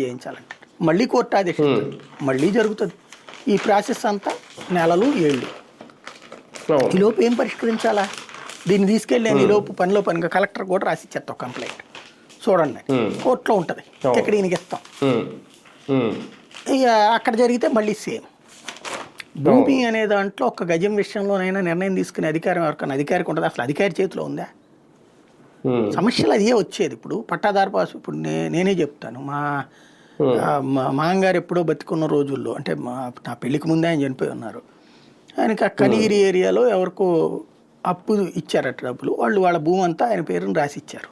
చేయించాలంటారు, మళ్ళీ కోర్టు ఆదేశిస్తారు, మళ్ళీ జరుగుతుంది. ఈ ప్రాసెస్ అంతా నెలలు ఏళ్ళు. ఈలోపు ఏం పరిష్కరించాలా? దీన్ని తీసుకెళ్ళి నేను ఈలోపు పనిగా కలెక్టర్ కూడా రాసి ఇచ్చేస్తాం కంప్లైంట్, చూడండి కోర్టులో ఉంటుంది, ఇక్కడ ఈయనకి ఇస్తాం. ఇక అక్కడ జరిగితే మళ్ళీ సేమ్. భూమి అనే దాంట్లో ఒక గజం విషయంలోనైనా నిర్ణయం తీసుకునే అధికారం ఎవరికైనా అధికారికి ఉంటుంది? అసలు అధికారి చేతిలో ఉందా? సమస్యలు అదే వచ్చేది. ఇప్పుడు పట్టాదారు పాసు, ఇప్పుడు నేనే చెప్తాను, మా మాంగారు ఎప్పుడో బతికున్న రోజుల్లో, అంటే నా పెళ్లికి ముందే ఆయన చనిపోయి ఉన్నారు. ఆయనకి ఆ కనీరి ఏరియాలో ఎవరికో అప్పు ఇచ్చారట డబ్బులు, వాళ్ళు వాళ్ళ భూమి అంతా ఆయన పేరుని రాసి ఇచ్చారు.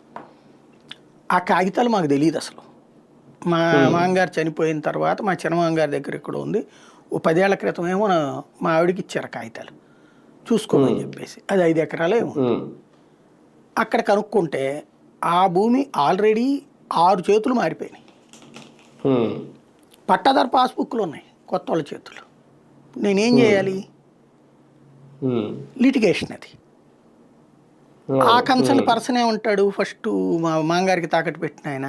ఆ కాగితాలు మాకు తెలియదు అసలు. మా మాంగారు చనిపోయిన తర్వాత మా చిన్నమాంగారి దగ్గర ఇక్కడ ఉంది, ఓ 10 ఏళ్ల క్రితం ఏమో మా ఆవిడకి ఇచ్చారు కాగితాలు చూసుకోమని చెప్పేసి. అది 5 ఎకరాలే ఏమో. అక్కడ కనుక్కుంటే ఆ భూమి ఆల్రెడీ 6 చేతులు మారిపోయినాయి. పట్టాదారు పాస్బుక్లు ఉన్నాయి కొత్త వాళ్ళ చేతులు. నేనేం చేయాలి? లిటిగేషన్ అది. ఆ కన్సర్న్ పర్సన్ ఏమంటాడు, ఫస్ట్ మా మాంగారికి తాకట్టు పెట్టిన ఆయన,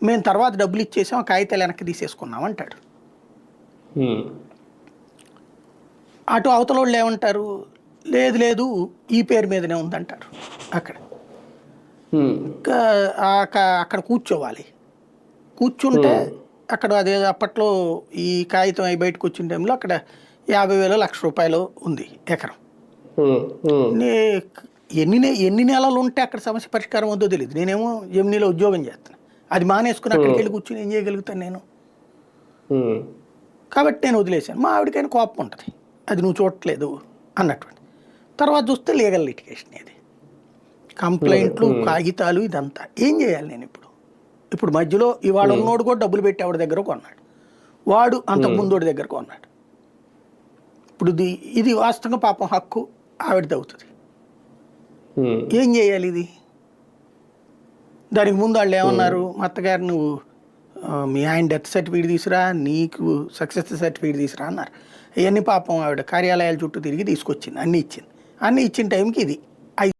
మేము తర్వాత డబ్బులు ఇచ్చేసాం, ఆ కాగితాలు వెనక్కి తీసేసుకున్నాం అంటాడు. అటు అవతల వాళ్ళు ఏమంటారు, లేదు లేదు ఈ పేరు మీదనే ఉందంటారు. అక్కడ అక్కడ కూర్చోవాలి. కూర్చుంటే అక్కడ అదే అప్పట్లో ఈ కాగితం అవి బయటకు వచ్చిన టైంలో అక్కడ 50,000 1,00,000 ఉంది ఎకరం. ఎన్ని నెలలు ఉంటే అక్కడ సమస్య పరిష్కారం వద్దో తెలియదు. నేనేమో జమినీలో ఉద్యోగం చేస్తాను, అది మానేసుకుని అక్కడికి వెళ్ళి కూర్చుని ఏం చేయగలుగుతాను నేను? కాబట్టి నేను వదిలేశాను. మా ఆవిడకైనా కోపం ఉంటుంది, అది నువ్వు చూడట్లేదు అన్నటువంటి. తర్వాత చూస్తే లీగల్ లిటిగేషన్, ఇది కంప్లైంట్లు, కాగితాలు, ఇదంతా ఏం చేయాలి నేను ఇప్పుడు మధ్యలో ఇవాళ ఉన్నోడు కూడా డబ్బులు పెట్టి ఆవిడ దగ్గర కొన్నాడు, వాడు అంతకు ముందోడి దగ్గర కొన్నాడు. ఇప్పుడు ఇది వాస్తవంగా పాపం హక్కు ఆవిడది అవుతుంది. ఏం చేయాలి ఇది? దానికి ముందు వాళ్ళు ఏమన్నారు, మా అత్తగారు నువ్వు మీ ఆయన డెత్ సర్టిఫికేట్ తీసుకురా, నీకు సక్సెస్ సర్టిఫికేట్ తీసుకురా అన్నారు. ఇవన్నీ పాపం ఆవిడ కార్యాలయాల చుట్టూ తిరిగి తీసుకొచ్చింది, అన్నీ ఇచ్చింది. అన్నీ ఇచ్చిన టైంకి ఇది